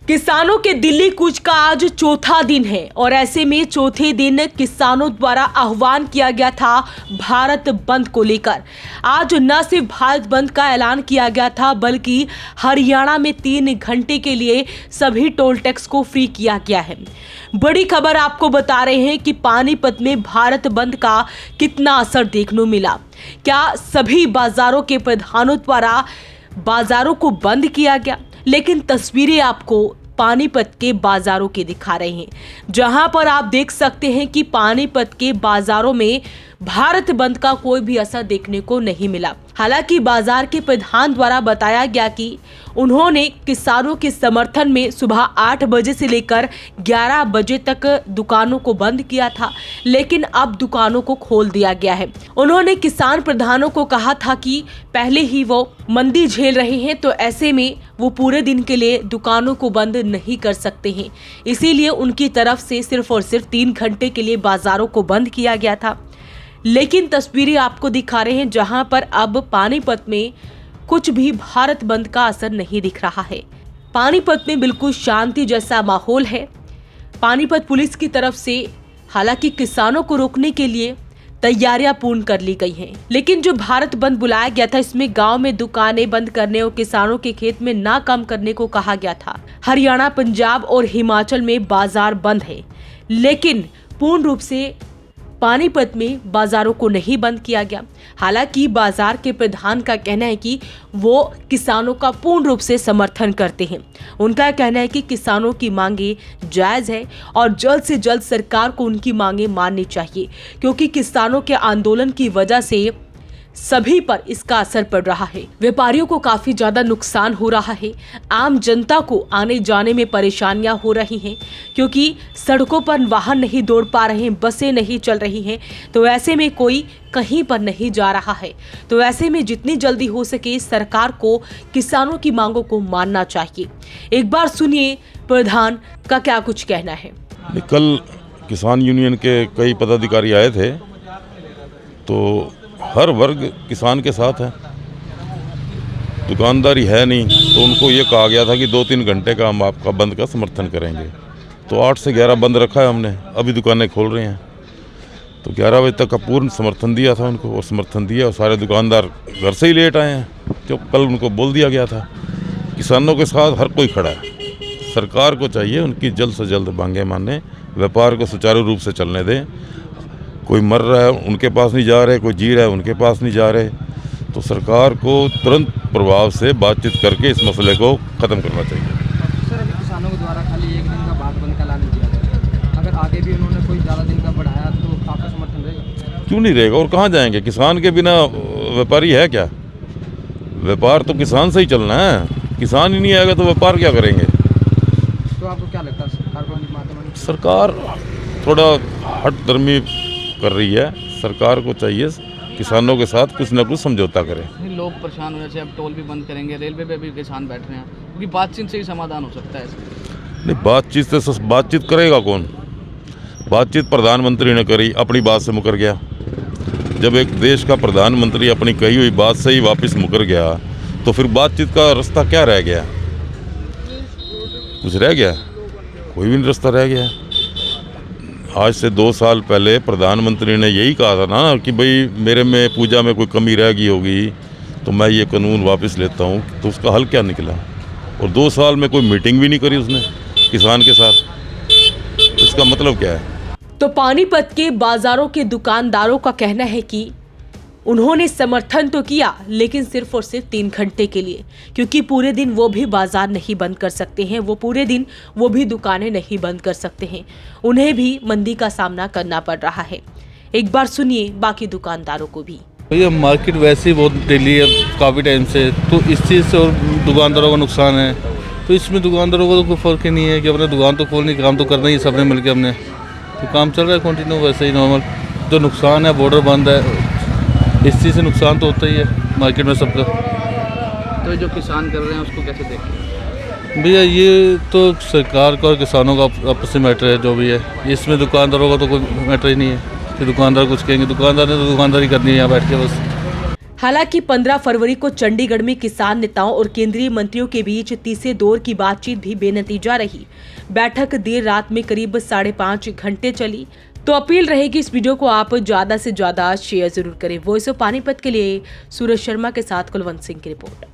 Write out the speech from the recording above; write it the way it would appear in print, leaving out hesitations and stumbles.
किसानों के दिल्ली कूच का आज चौथा दिन है और ऐसे में चौथे दिन किसानों द्वारा आह्वान किया गया था भारत बंद को लेकर। आज न सिर्फ भारत बंद का ऐलान किया गया था बल्कि हरियाणा में 3 घंटे के लिए सभी टोल टैक्स को फ्री किया गया है। बड़ी खबर आपको बता रहे हैं कि पानीपत में भारत बंद का कितना असर देखने को मिला। क्या सभी बाजारों के प्रधानों द्वारा बाजारों को बंद किया गया? लेकिन तस्वीरें आपको पानीपत के बाजारों की दिखा रहे हैं, जहां पर आप देख सकते हैं कि पानीपत के बाजारों में भारत बंद का कोई भी असर देखने को नहीं मिला। हालांकि बाजार के प्रधान द्वारा बताया गया कि उन्होंने किसानों के समर्थन में सुबह 8 बजे से लेकर 11 बजे तक दुकानों को बंद किया था, लेकिन अब दुकानों को खोल दिया गया है। उन्होंने किसान प्रधानों को कहा था कि पहले ही वो मंदी झेल रहे हैं, तो ऐसे में वो पूरे दिन के लिए दुकानों को बंद नहीं कर सकते हैं। इसीलिए उनकी तरफ से सिर्फ और सिर्फ 3 घंटे के लिए बाजारों को बंद किया गया था। लेकिन तस्वीरें आपको दिखा रहे हैं जहां पर अब पानीपत में कुछ भी भारत बंद का असर नहीं दिख रहा है। पानीपत में बिल्कुल शांति जैसा माहौल है। पानीपत पुलिस की तरफ से हालांकि किसानों को रोकने के लिए तैयारियां पूर्ण कर ली गई हैं, लेकिन जो भारत बंद बुलाया गया था इसमें गांव में दुकानें बंद करने और किसानों के खेत में ना काम करने को कहा गया था। हरियाणा, पंजाब और हिमाचल में बाजार बंद है, लेकिन पूर्ण रूप से पानीपत में बाजारों को नहीं बंद किया गया। हालांकि बाजार के प्रधान का कहना है कि वो किसानों का पूर्ण रूप से समर्थन करते हैं। उनका कहना है कि किसानों की मांगे जायज है और जल्द से जल्द सरकार को उनकी मांगे माननी चाहिए, क्योंकि किसानों के आंदोलन की वजह से सभी पर इसका असर पड़ रहा है। व्यापारियों को काफी ज्यादा नुकसान हो रहा है। आम जनता को आने जाने में परेशानियां हो रही हैं, क्योंकि सड़कों पर वाहन नहीं दौड़ पा रहे हैं, बसें नहीं चल रही हैं, तो ऐसे में कोई कहीं पर नहीं जा रहा है। तो ऐसे में जितनी जल्दी हो सके सरकार को किसानों की मांगों को मानना चाहिए। एक बार सुनिए प्रधान का क्या कुछ कहना है। कल किसान यूनियन के कई पदाधिकारी आए थे, तो हर वर्ग किसान के साथ है। दुकानदारी है नहीं, तो उनको ये कहा गया था कि 2-3 घंटे का हम आपका बंद का समर्थन करेंगे। तो 8 से 11 बंद रखा है हमने, अभी दुकानें खोल रहे हैं। तो 11 बजे तक का पूर्ण समर्थन दिया था उनको, और समर्थन दिया और सारे दुकानदार घर से ही लेट आए हैं, जो कल उनको बोल दिया गया था। किसानों के साथ हर कोई खड़ा है। सरकार को चाहिए उनकी जल्द से जल्द मांगे माने, व्यापार को सुचारू रूप से चलने दें। कोई मर रहा है उनके पास नहीं जा रहे, कोई जी रहा है उनके पास नहीं जा रहे। तो सरकार को तुरंत प्रभाव से बातचीत करके इस मसले को ख़त्म करना चाहिए। सर, अभी किसानों के द्वारा खाली 1 दिन का भारत बंद का ऐलान किया गया, अगर आगे भी उन्होंने कोई ज़्यादा दिन का बढ़ाया तो आपका समर्थन रहेगा? क्यों नहीं रहेगा, और कहाँ जाएंगे? किसान के बिना व्यापारी है क्या? व्यापार तो किसान से ही चलना है। किसान ही नहीं आएगा तो व्यापार क्या करेंगे? तो आपको क्या लगता है सरकार को? सरकार थोड़ा हठधर्मी कर रही है। सरकार को चाहिए किसानों के साथ कुछ न कुछ समझौता करे। लोग परेशान हो रहे हैं, अब टोल भी बंद करेंगे, रेलवे पे भी किसान बैठ रहे हैं, क्योंकि बातचीत से ही समाधान हो सकता है। नहीं, बातचीत करेगा कौन? बातचीत प्रधानमंत्री ने करी, अपनी बात से मुकर गया। जब एक देश का प्रधानमंत्री अपनी कही हुई बात से ही वापस मुकर गया, तो फिर बातचीत का रास्ता क्या रह गया? कुछ रह गया? कोई भी नहीं रास्ता रह गया। आज से 2 साल पहले प्रधानमंत्री ने यही कहा था ना कि भाई मेरे में पूजा में कोई कमी रह गई होगी तो मैं ये कानून वापस लेता हूँ। तो उसका हल क्या निकला? और 2 साल में कोई मीटिंग भी नहीं करी उसने किसान के साथ। इसका मतलब क्या है? तो पानीपत के बाजारों के दुकानदारों का कहना है कि उन्होंने समर्थन तो किया, लेकिन सिर्फ और सिर्फ 3 घंटे के लिए, क्योंकि पूरे दिन वो भी बाजार नहीं बंद कर सकते हैं, वो पूरे दिन वो भी दुकानें नहीं बंद कर सकते हैं। उन्हें भी मंदी का सामना करना पड़ रहा है। एक बार सुनिए बाकी दुकानदारों को भी। भैया मार्केट वैसे ही बहुत डेली है काफ़ी टाइम से, तो इस चीज़ से और दुकानदारों का नुकसान है। तो इसमें दुकानदारों को तो कोई फ़र्क ही नहीं है कि अपने दुकान तो खोलनी, काम तो करना ही सबने मिलकर। हमने तो काम चल रहा है कंटिन्यू वैसे ही नॉर्मल। जो नुकसान है, बॉर्डर बंद है, इस चीज़ से नुकसान तो होता ही है मार्केट में सबका। तो जो किसान कर रहे हैं उसको कैसे देखें? भैया ये तो सरकार का और किसानों का आपस में मैटर है, जो भी है। इसमें दुकानदारों का तो कोई मैटर ही नहीं है कि दुकानदार कुछ कहेंगे। दुकानदार ने तो दुकानदारी करनी है यहाँ बैठ के बस। हालांकि 15 फरवरी को चंडीगढ़ में किसान नेताओं और केंद्रीय मंत्रियों के बीच तीसरे दौर की बातचीत भी बेनतीजा रही। बैठक देर रात में करीब 5.5 घंटे चली। तो अपील रहेगी इस वीडियो को आप ज्यादा से ज्यादा शेयर जरूर करें। वॉइस ऑफ पानीपत के लिए सूरज शर्मा के साथ कुलवंत सिंह की रिपोर्ट।